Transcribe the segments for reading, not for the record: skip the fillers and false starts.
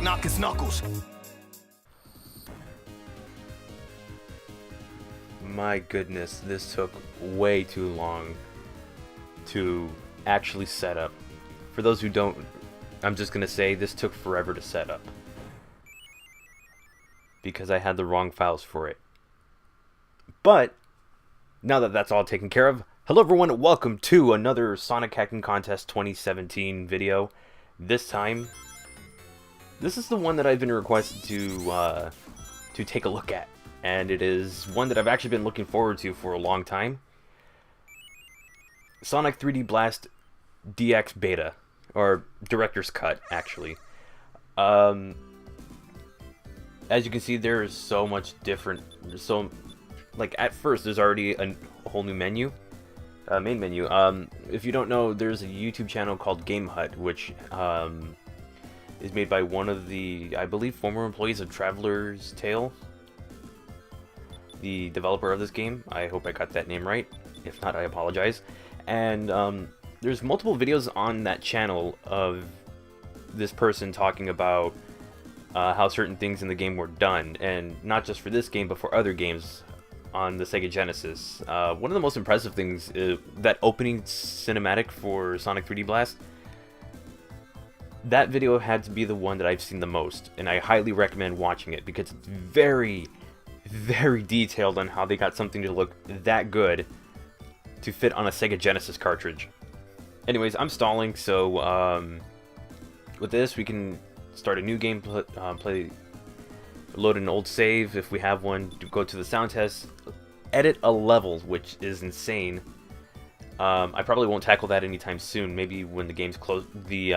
knock his knuckles. My goodness, this took way too long to actually set up. For those who don't, I'm just gonna say this took forever to set up because I had the wrong files for it. But now that that's all taken care of, hello everyone, welcome to another Sonic Hacking Contest 2017 video. This time, this is the one that I've been requested to take a look at, and it is one that I've actually been looking forward to for a long time. Sonic 3D Blast DX Beta, or Director's Cut, actually. As you can see, there is so much different. Like, at first, there's already a whole new menu, main menu. If you don't know, there's a YouTube channel called Game Hut, which is made by one of the, I believe, former employees of Traveler's Tale, the developer of this game. I hope I got that name right. If not, I apologize. And there's multiple videos on that channel of this person talking about how certain things in the game were done, and not just for this game, but for other games on the Sega Genesis. One of the most impressive things is that opening cinematic for Sonic 3D Blast. That video had to be the one that I've seen the most, and I highly recommend watching it because it's very, very detailed on how they got something to look that good to fit on a Sega Genesis cartridge. Anyways, I'm stalling, so with this we can start a new game, load an old save if we have one, go to the sound test, edit a level, which is insane. I probably won't tackle that anytime soon. Maybe when the game's close, the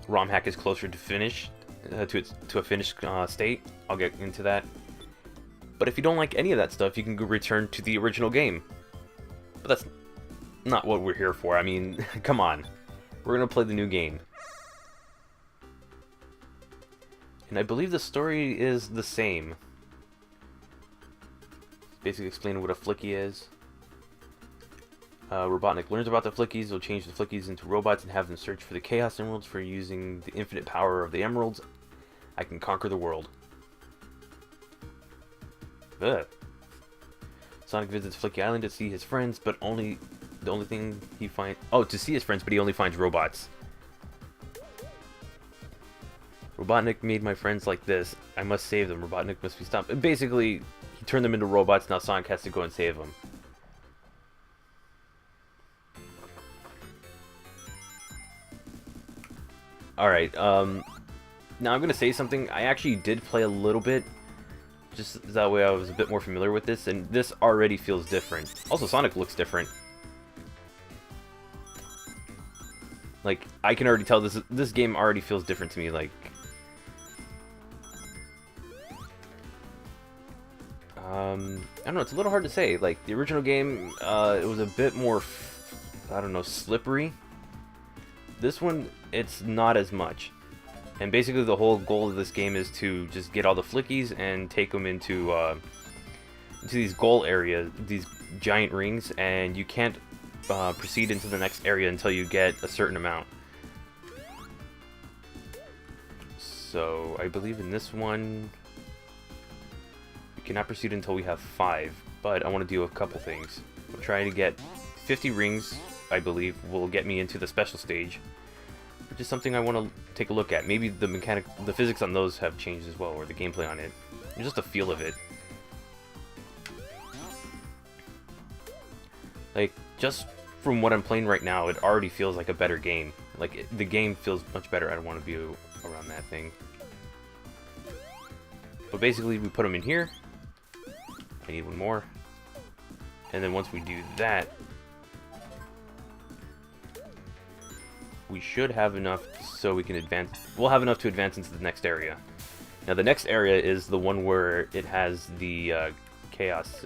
ROM hack is closer to finish, to a finished state, I'll get into that. But if you don't like any of that stuff, you can go return to the original game. But that's not what we're here for. I mean, come on. We're gonna play the new game. And I believe the story is the same. Basically explaining what a flicky is. Robotnik learns about the flickies. He'll change the flickies into robots and have them search for the Chaos Emeralds. For using the infinite power of the emeralds, I can conquer the world. Ugh. Sonic visits Flicky Island to see his friends, but the only thing he finds... Oh, to see his friends, but he only finds robots. Robotnik made my friends like this. I must save them. Robotnik must be stopped. Basically, he turned them into robots. Now Sonic has to go and save them. Alright, now I'm going to say something. I actually did play a little bit, just that way I was a bit more familiar with this, and this already feels different. Also, Sonic looks different. Like, I can already tell this game already feels different to me, like... I don't know, it's a little hard to say. Like, the original game, it was a bit more, I don't know, slippery. This one, it's not as much. And basically the whole goal of this game is to just get all the flickies and take them into these goal areas, these giant rings, and you can't proceed into the next area until you get a certain amount. So I believe in this one we cannot proceed until we have 5, but I want to do a couple things. We'll try to get 50 rings, I believe, will get me into the special stage. Which is something I want to take a look at. Maybe the physics on those have changed as well, or the gameplay on it. Just the feel of it. Like, just from what I'm playing right now, it already feels like a better game. Like, the game feels much better. I don't want to be around that thing. But basically, we put them in here. I need one more. And then once we do that, we should have enough so we can advance. We'll have enough to advance into the next area. Now the next area is the one where it has the chaos.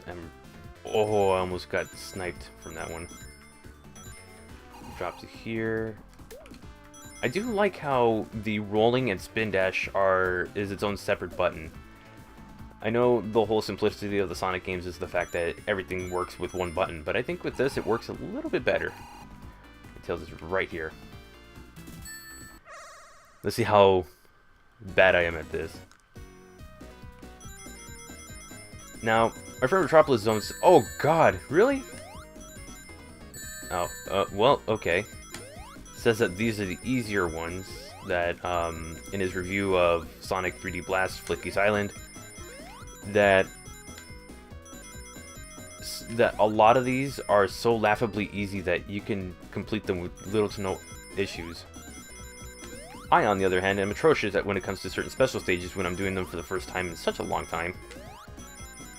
Oh, I almost got sniped from that one. Drop to here. I do like how the rolling and spin dash is its own separate button. I know the whole simplicity of the Sonic games is the fact that everything works with one button, but I think with this it works a little bit better. Tails is right here. Let's see how bad I am at this. Now, our friend Metropolis zones. Oh God, really? Oh, well, okay. Says that these are the easier ones. That in his review of Sonic 3D Blast Flicky's Island, that a lot of these are so laughably easy that you can complete them with little to no issues. I, on the other hand, am atrocious at when it comes to certain special stages when I'm doing them for the first time in such a long time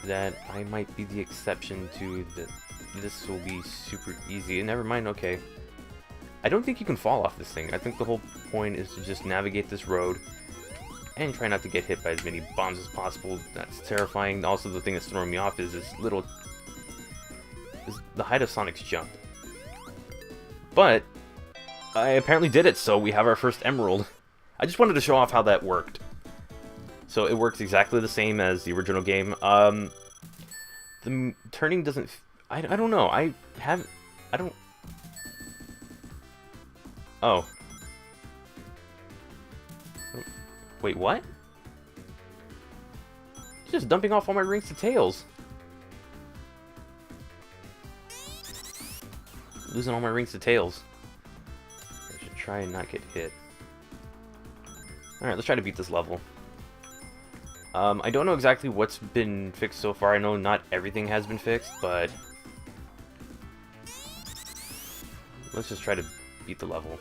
that I might be the exception to the this will be super easy. Never mind, okay. I don't think you can fall off this thing. I think the whole point is to just navigate this road and try not to get hit by as many bombs as possible. That's terrifying. Also, the thing that's throwing me off is this little... is the height of Sonic's jump. But I apparently did it, so we have our first emerald. I just wanted to show off how that worked. So it works exactly the same as the original game. The turning doesn't... I don't know. I don't... Oh. Wait, what? He's just dumping off all my rings to tails. Losing all my rings to tails. I should try and not get hit. Alright, let's try to beat this level. I don't know exactly what's been fixed so far. I know not everything has been fixed, but... let's just try to beat the level.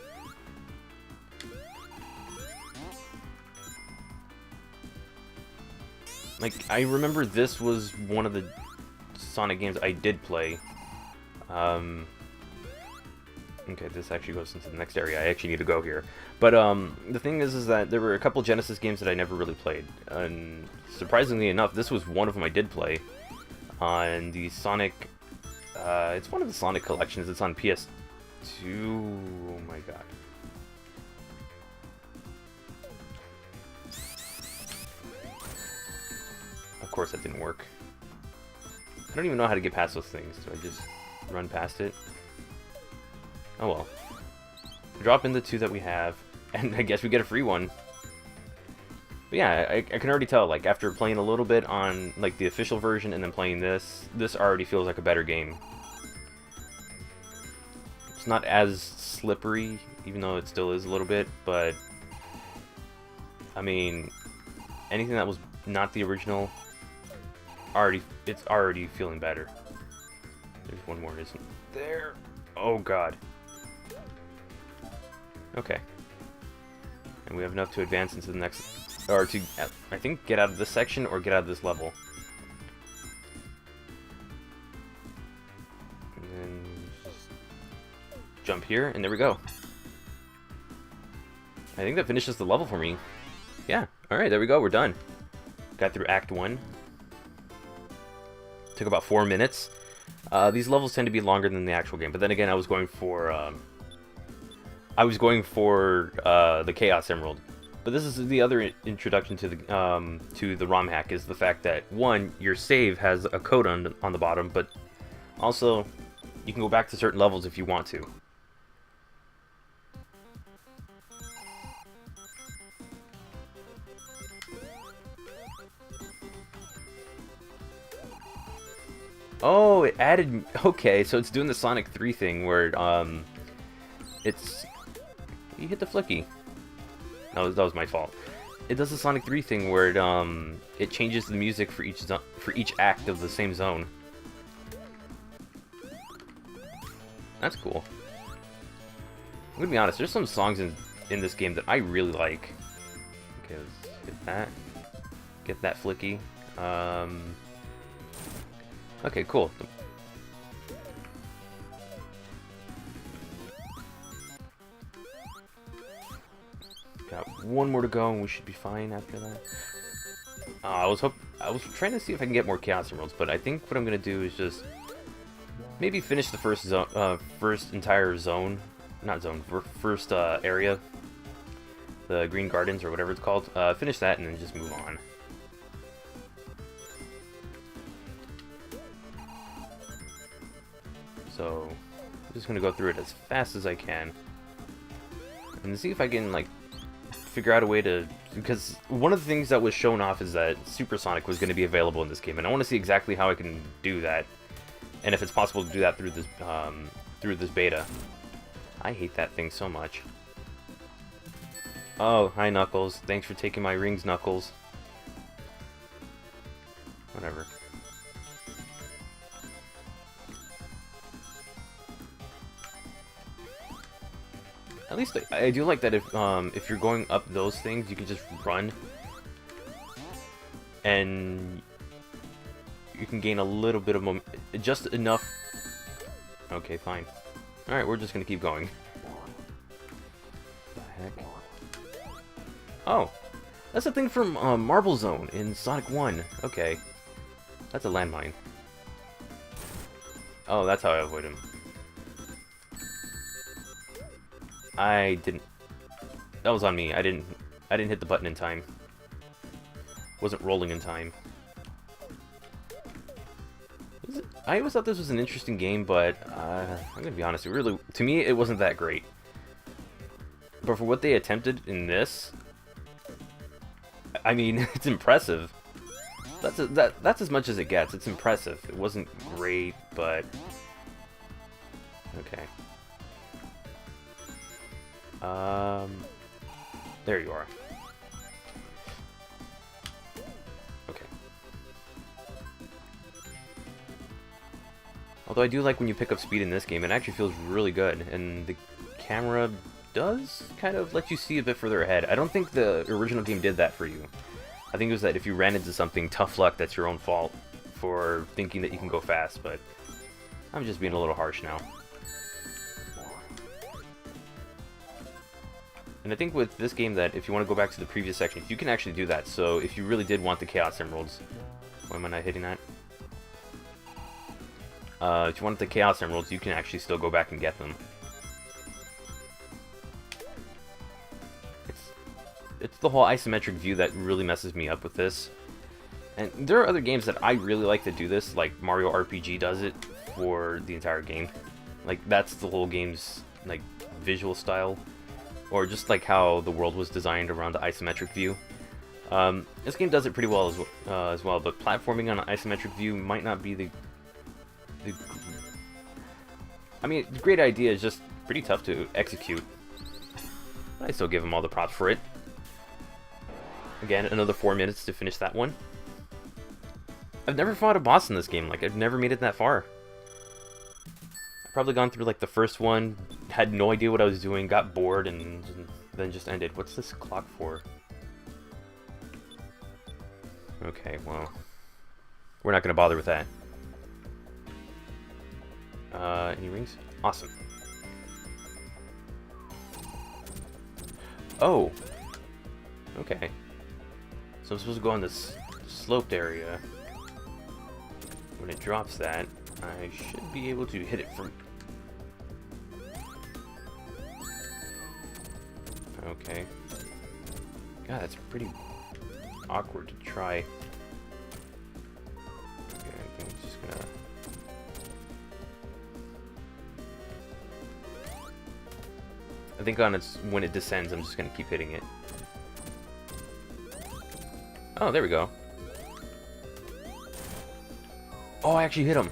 Like, I remember this was one of the Sonic games I did play. Okay, this actually goes into the next area. I actually need to go here. But the thing is that there were a couple Genesis games that I never really played. And surprisingly enough, this was one of them I did play. On the Sonic... it's one of the Sonic collections. It's on PS2. Oh my god. Of course that didn't work. I don't even know how to get past those things. Do I just run past it? Oh well. Drop in the two that we have, and I guess we get a free one. But yeah, I can already tell, like, after playing a little bit on, like, the official version and then playing this already feels like a better game. It's not as slippery, even though it still is a little bit, but... I mean, anything that was not the original... it's already feeling better. There's one more, isn't there? Oh god. Okay. And we have enough to advance into the next, or to, I think, get out of this section or get out of this level. And then just jump here, and there we go. I think that finishes the level for me. Yeah, alright, there we go, we're done. Got through Act 1. Took about 4 minutes. These levels tend to be longer than the actual game, but then again, I was going for the Chaos Emerald. But this is the other introduction to the ROM hack, is the fact that, one, your save has a code on the bottom, but also you can go back to certain levels if you want to. Oh, it added... okay, so it's doing the Sonic 3 thing where, it's... You hit the flicky. That was my fault. It does the Sonic 3 thing where it changes the music for each act of the same zone. That's cool. I'm gonna be honest, there's some songs in this game that I really like. Okay, let's get that. Get that flicky. Okay, cool. Got one more to go, and we should be fine after that. I was trying to see if I can get more Chaos Emeralds, but I think what I'm gonna do is just maybe finish the first entire zone, not zone, first area, the Green Gardens or whatever it's called. Finish that and then just move on. So I'm just gonna go through it as fast as I can and see if I can, like, figure out a way to... Because one of the things that was shown off is that Supersonic was going to be available in this game, and I want to see exactly how I can do that, and if it's possible to do that through this beta. I hate that thing so much. Oh, hi Knuckles. Thanks for taking my rings, Knuckles. Whatever. At least I do like that if you're going up those things, you can just run, and you can gain a little bit of just enough. Okay, fine. All right, we're just gonna keep going. What the heck? Oh, that's a thing from Marble Zone in Sonic 1. Okay, that's a landmine. Oh, that's how I avoid him. I didn't. That was on me. I didn't hit the button in time. Wasn't rolling in time. I always thought this was an interesting game, but I'm gonna be honest. It really, to me, it wasn't that great. But for what they attempted in this, I mean, it's impressive. That's as much as it gets. It's impressive. It wasn't great, but okay. There you are. Okay. Although I do like when you pick up speed in this game, it actually feels really good, and the camera does kind of let you see a bit further ahead. I don't think the original game did that for you. I think it was that if you ran into something, tough luck, that's your own fault for thinking that you can go fast, but I'm just being a little harsh now. And I think with this game that if you want to go back to the previous sections, you can actually do that. So if you really did want the Chaos Emeralds... Why am I not hitting that? If you wanted the Chaos Emeralds, you can actually still go back and get them. It's the whole isometric view that really messes me up with this. And there are other games that I really like to do this, like Mario RPG does it for the entire game. Like, that's the whole game's, like, visual style. Or just like how the world was designed around the isometric view. This game does it pretty well as well, but platforming on an isometric view might not be the I mean, the great idea is just pretty tough to execute. But I still give them all the props for it. Again, another 4 minutes to finish that one. I've never fought a boss in this game. Like, I've never made it that far. I've probably gone through like the first one, had no idea what I was doing, got bored, and then just ended. What's this clock for? Okay, well, we're not gonna bother with that. Any rings? Awesome. Oh! Okay. So I'm supposed to go on this sloped area. When it drops that, I should be able to hit it from... Okay. God, that's pretty awkward to try. Okay, I think I'm just gonna... I think on its when it descends, I'm just gonna keep hitting it. Oh, there we go. Oh, I actually hit him.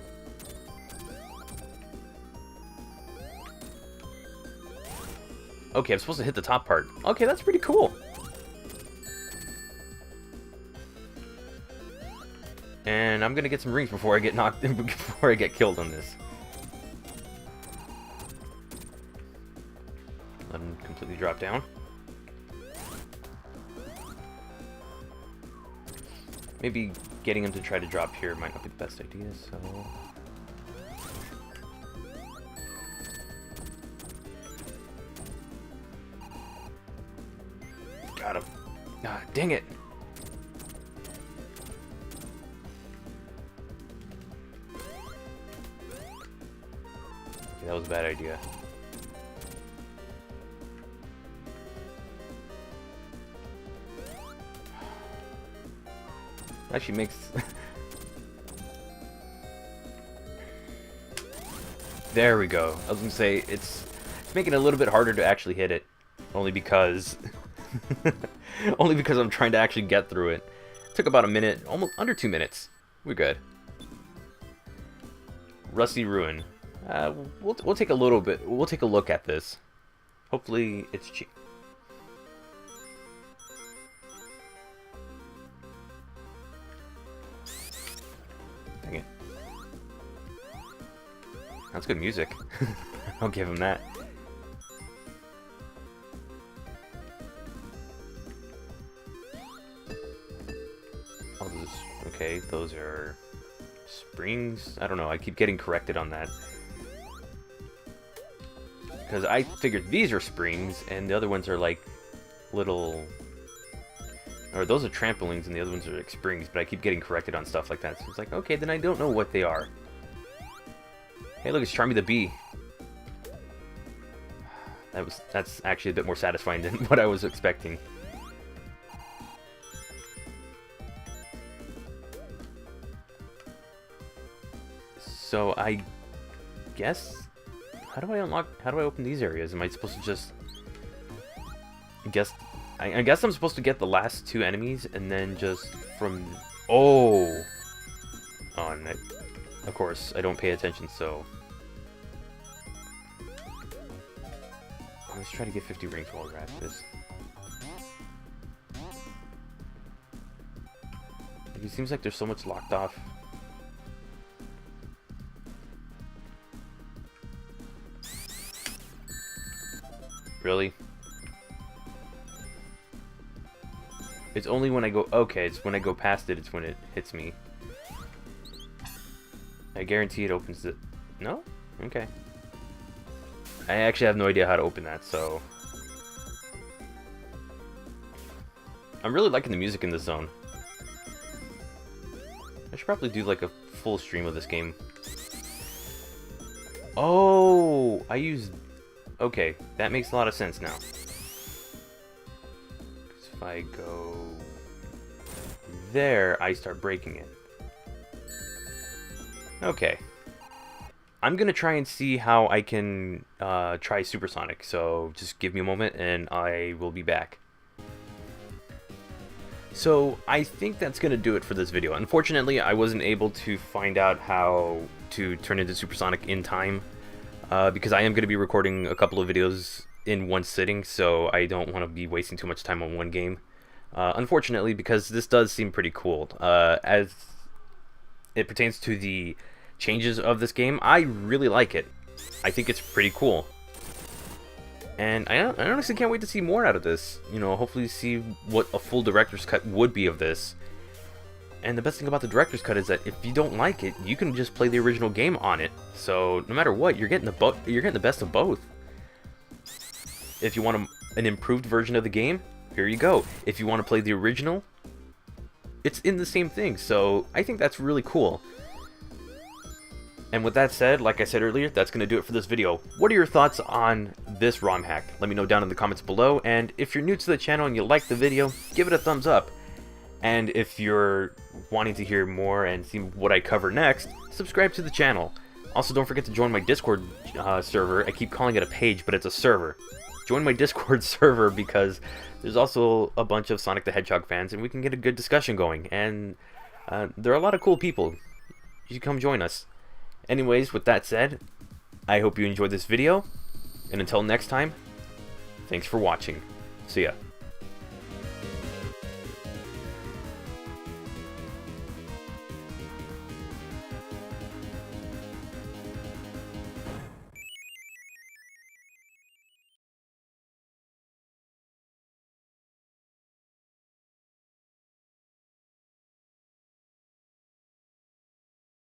Okay, I'm supposed to hit the top part. Okay, that's pretty cool. And I'm gonna get some rings before I get knocked before I get killed on this. Let him completely drop down. Maybe getting him to try to drop here might not be the best idea, so... Got him. Ah, dang it! Okay, that was a bad idea. Actually makes... There we go. I was gonna say, it's making it a little bit harder to actually hit it. Only because Only because I'm trying to actually get through it. Took about a minute, almost under 2 minutes. We're good. Rusty Ruin. We'll take a little bit. We'll take a look at this. Hopefully it's cheap. Dang it. That's good music. I'll give him that. Okay, those are springs. I don't know. I keep getting corrected on that. Because I figured these are springs, and the other ones are like little... Or those are trampolines, and the other ones are like springs, but I keep getting corrected on stuff like that. So it's like, okay, then I don't know what they are. Hey, look, it's Charmy the Bee. That's actually a bit more satisfying than what I was expecting. So I guess, how do I open these areas? Am I supposed to just I guess I'm supposed to get the last 2 enemies and then just from and of course I don't pay attention, so let's try to get 50 rings while we're at this. It seems like there's so much locked off. Really? It's only when I go... Okay, it's when I go past it, it's when it hits me. I guarantee it opens it. No? Okay. I actually have no idea how to open that, so... I'm really liking the music in this zone. I should probably do like a full stream of this game. Oh! I used... Okay, that makes a lot of sense now. If I go there, I start breaking it. Okay. I'm gonna try and see how I can try Supersonic, so just give me a moment and I will be back. So I think that's gonna do it for this video. Unfortunately, I wasn't able to find out how to turn into Supersonic in time. Because I am going to be recording a couple of videos in one sitting, so I don't want to be wasting too much time on one game. Unfortunately, because this does seem pretty cool. As it pertains to the changes of this game, I really like it. I think it's pretty cool. And I honestly can't wait to see more out of this. You know, hopefully see what a full director's cut would be of this. And the best thing about the director's cut is that if you don't like it, you can just play the original game on it. So no matter what, you're getting the best of both. If you want an improved version of the game, here you go. If you want to play the original, it's in the same thing. So I think that's really cool. And with that said, like I said earlier, that's going to do it for this video. What are your thoughts on this ROM hack? Let me know down in the comments below. And if you're new to the channel and you like the video, give it a thumbs up. And if you're wanting to hear more and see what I cover next, subscribe to the channel. Also, don't forget to join my Discord server. I keep calling it a page, but it's a server. Join my Discord server because there's also a bunch of Sonic the Hedgehog fans, and we can get a good discussion going. And there are a lot of cool people. You should come join us. Anyways, with that said, I hope you enjoyed this video. And until next time, thanks for watching. See ya.